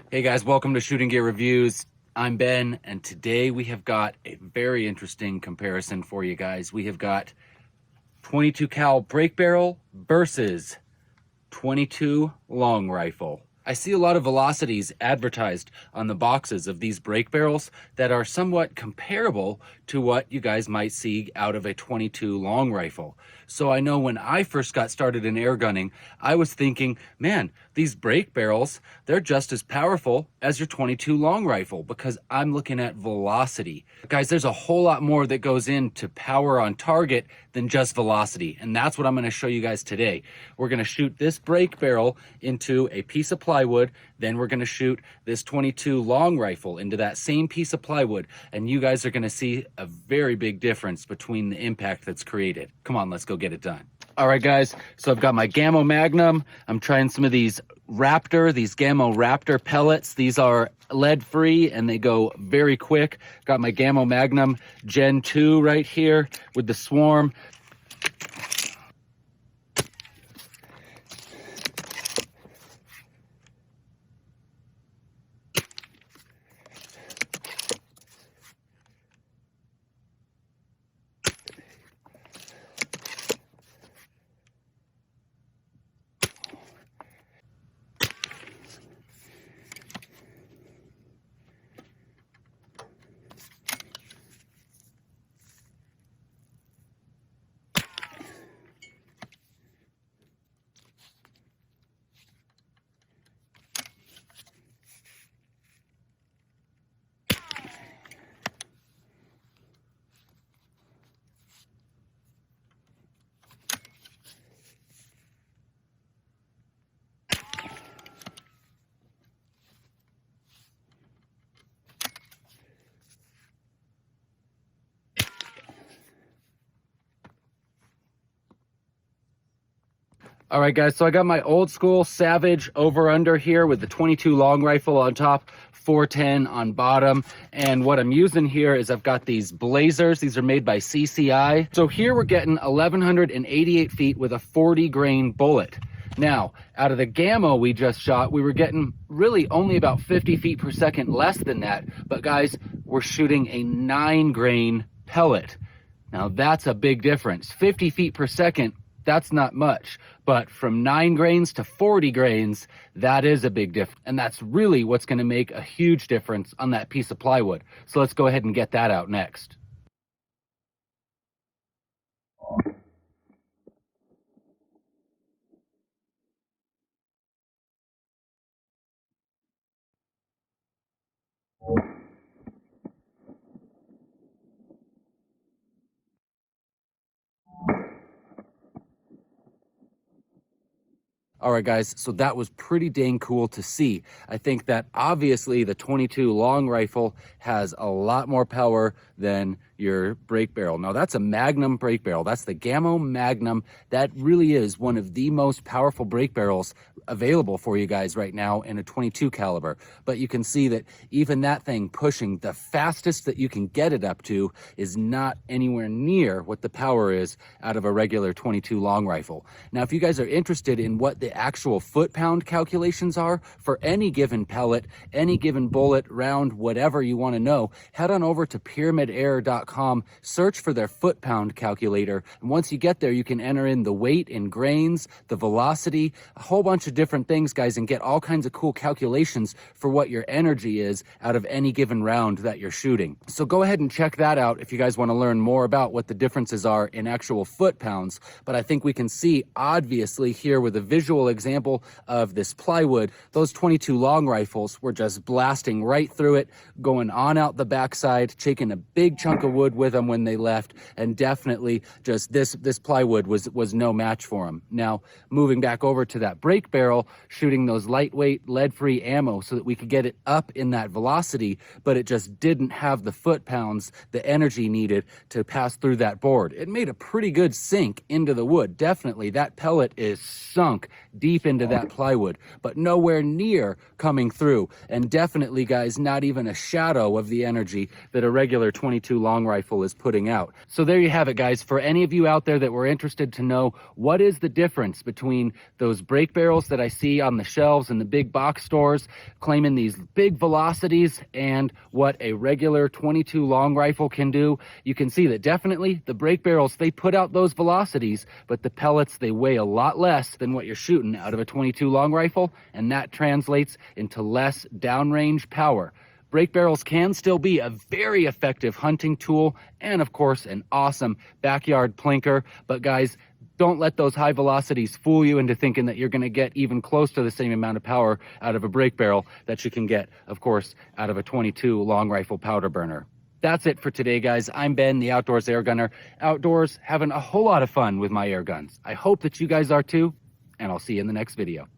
Hey guys, welcome to Shooting Gear Reviews. I'm Ben, and today we have got a very interesting comparison for you guys. We have got 22 cal break barrel versus 22 long rifle. I see a lot of velocities advertised on the boxes of these break barrels that are somewhat comparable to what you guys might see out of a 22 long rifle. So I know when I first got started in air gunning, I was thinking, man, these break barrels, they're just as powerful as your 22 long rifle because I'm looking at velocity. Guys, there's a whole lot more that goes into power on target than just velocity, and that's what I'm going to show you guys today. We're going to shoot this break barrel into a piece of plywood, then we're going to shoot this 22 long rifle into that same piece of plywood, and you guys are going to see a very big difference between the impact that's created. Come on, let's go get it done. All right, guys, so I've got my Gamma Magnum. I'm trying some of these Gamma Raptor pellets. These are lead-free and they go very quick. Got my Gamma Magnum Gen 2 right here with the Swarm. All right, guys, so I got my old school Savage over under here with the 22 long rifle on top, 410 on bottom. And what I'm using here is I've got these Blazers. These are made by CCI. So here we're getting 1,188 feet with a 40 grain bullet. Now, out of the Gamma we just shot, we were getting really only about 50 feet per second less than that. But guys, we're shooting a 9 grain pellet. Now that's a big difference. 50 feet per second, that's not much, but from 9 grains to 40 grains, that is a big difference. And that's really what's going to make a huge difference on that piece of plywood. So let's go ahead and get that out next. All right, guys, so that was pretty dang cool to see. I think that obviously the 22 long rifle has a lot more power than your break barrel. Now, that's a Magnum break barrel. That's the Gamma Magnum. That really is one of the most powerful break barrels available for you guys right now in a 22 caliber. But you can see that even that thing pushing the fastest that you can get it up to is not anywhere near what the power is out of a regular 22 long rifle. Now, if you guys are interested in what the actual foot-pound calculations are for any given pellet, any given bullet, round, whatever you want to know, head on over to pyramidair.com, search for their foot-pound calculator, and once you get there, you can enter in the weight in grains, the velocity, a whole bunch of different things, guys, and get all kinds of cool calculations for what your energy is out of any given round that you're shooting. So go ahead and check that out if you guys want to learn more about what the differences are in actual foot-pounds. But I think we can see, obviously, here with a visual example of this plywood, those 22 long rifles were just blasting right through it, going on out the backside, taking a big chunk of wood with them when they left, and definitely just this plywood was no match for them. Now, moving back over to that break barrel, shooting those lightweight lead-free ammo so that we could get it up in that velocity, but it just didn't have the foot-pounds, the energy needed to pass through that board. It made a pretty good sink into the wood. Definitely, that pellet is sunk deep into that plywood, but nowhere near coming through. And definitely, guys, not even a shadow of the energy that a regular 22 long long rifle is putting out. So there you have it, guys. For any of you out there that were interested to know what is the difference between those break barrels that I see on the shelves in the big box stores claiming these big velocities and what a regular 22 long rifle can do, you can see that definitely the break barrels, they put out those velocities, but the pellets, they weigh a lot less than what you're shooting out of a 22 long rifle, and that translates into less downrange power. Break barrels can still be a very effective hunting tool and, of course, an awesome backyard plinker. But guys, don't let those high velocities fool you into thinking that you're going to get even close to the same amount of power out of a break barrel that you can get, of course, out of a 22 long rifle powder burner. That's it for today, guys. I'm Ben, the Outdoors Air Gunner. Outdoors, having a whole lot of fun with my air guns. I hope that you guys are too, and I'll see you in the next video.